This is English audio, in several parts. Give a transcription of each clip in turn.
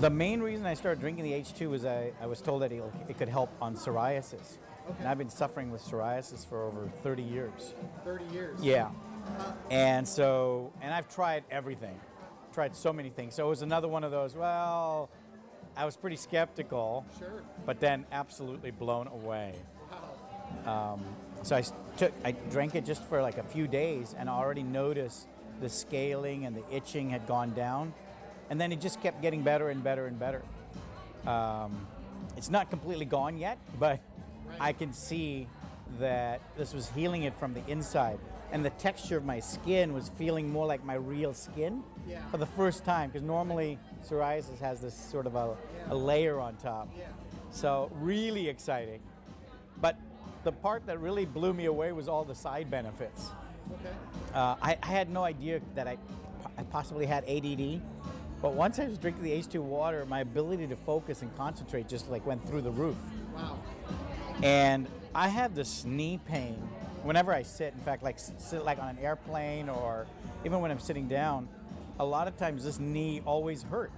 The main reason I started drinking the H2 was I was told that it could help on psoriasis. Okay. And I've been suffering with psoriasis for over 30 years. 30 years? Yeah. And I've tried everything. Tried so many things. So it was another one of those, well, I was pretty skeptical. Sure. But then absolutely blown away. Wow. So I drank it just for like a few days and I already noticed the scaling and the itching had gone down. And then it just kept getting better and better and better. It's not completely gone yet, but Right. I can see that this was healing it from the inside. And the texture of my skin was feeling more like my real skin Yeah. for the first time, because normally psoriasis has this sort of a layer on top. Yeah. So really exciting. But the part that really blew me away was all the side benefits. Okay. I had no idea that I possibly had ADD, but once I was drinking the H2 water, my ability to focus and concentrate just like went through the roof. Wow. And I have this knee pain whenever I sit. In fact, like sit like on an airplane or even when I'm sitting down, a lot of times this knee always hurt.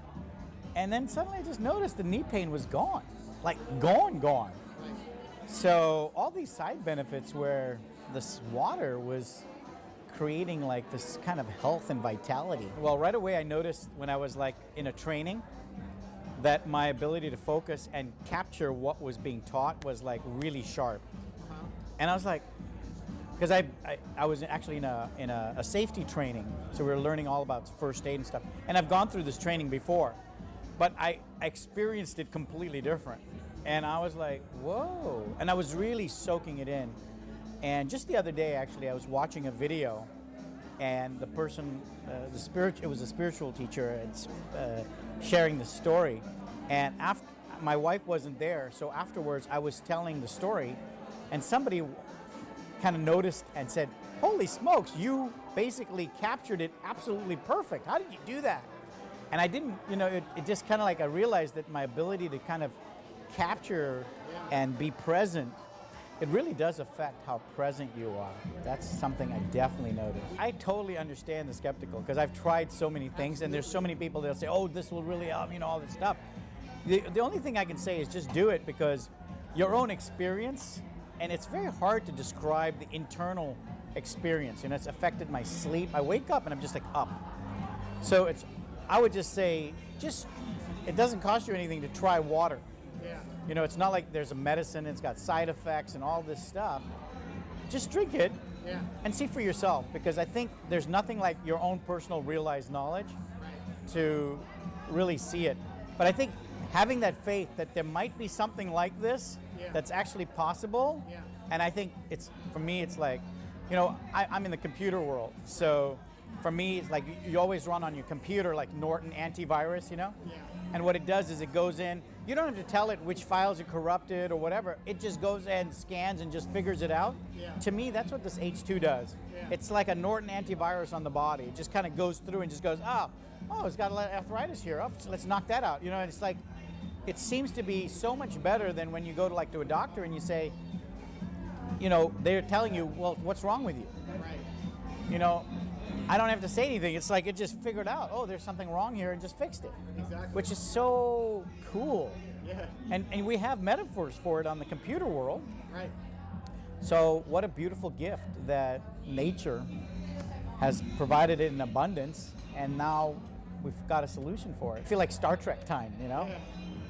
And then suddenly I just noticed the knee pain was gone, like gone. Right. So all these side benefits where this water was creating like this kind of health and vitality. Well, right away I noticed when I was like in a training that my ability to focus and capture what was being taught was like really sharp. Uh-huh. And I was like, because I was actually in a safety training, so we were learning all about first aid and stuff. And I've gone through this training before, but I experienced it completely different. And I was like, whoa. And I was really soaking it in. And just the other day, actually, I was watching a video, and the person, it was a spiritual teacher, and sharing the story. And after my wife wasn't there, so afterwards I was telling the story, and somebody kind of noticed and said, "Holy smokes, you basically captured it absolutely perfect. How did you do that?" And I didn't, it just kind of like I realized that my ability to kind of capture and be present, it really does affect how present you are. That's something I definitely noticed. I totally understand the skeptical because I've tried so many things. And there's so many people that'll say, oh, this will really help, all this stuff. The only thing I can say is just do it, because your own experience, and it's very hard to describe the internal experience. It's affected my sleep. I wake up and I'm just like up. So I would just say, it doesn't cost you anything to try water. Yeah. It's not like there's a medicine, it's got side effects and all this stuff. Just drink it and see for yourself, because I think there's nothing like your own personal realized knowledge to really see it. But I think having that faith that there might be something like this that's actually possible, and I think for me, it's like, I'm in the computer world, so for me, it's like you always run on your computer like Norton antivirus, And what it does is it goes in, you don't have to tell it which files are corrupted or whatever, it just goes in, scans, and just figures it out. To me, that's what this H2 does. It's like a Norton antivirus on the body. It just kind of goes through and just goes, oh, it's got a lot of arthritis here, so let's knock that out. And it's like, it seems to be so much better than when you go to a doctor and you say, they're telling you, well, what's wrong with you? Right. I don't have to say anything. It's like it just figured out, oh, there's something wrong here, and just fixed it. Exactly. Which is so cool. Yeah. And we have metaphors for it on the computer world. Right. So what a beautiful gift that nature has provided it in abundance, and now we've got a solution for it. I feel like Star Trek time, Yeah.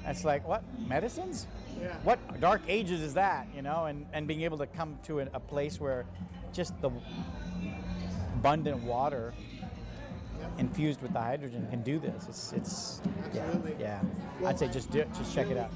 It's like, what, medicines? Yeah. What dark ages is that, and being able to come to a place where just the abundant water infused with the hydrogen can do this. It's Absolutely. yeah. Well, I'd say just do it. Just check it out.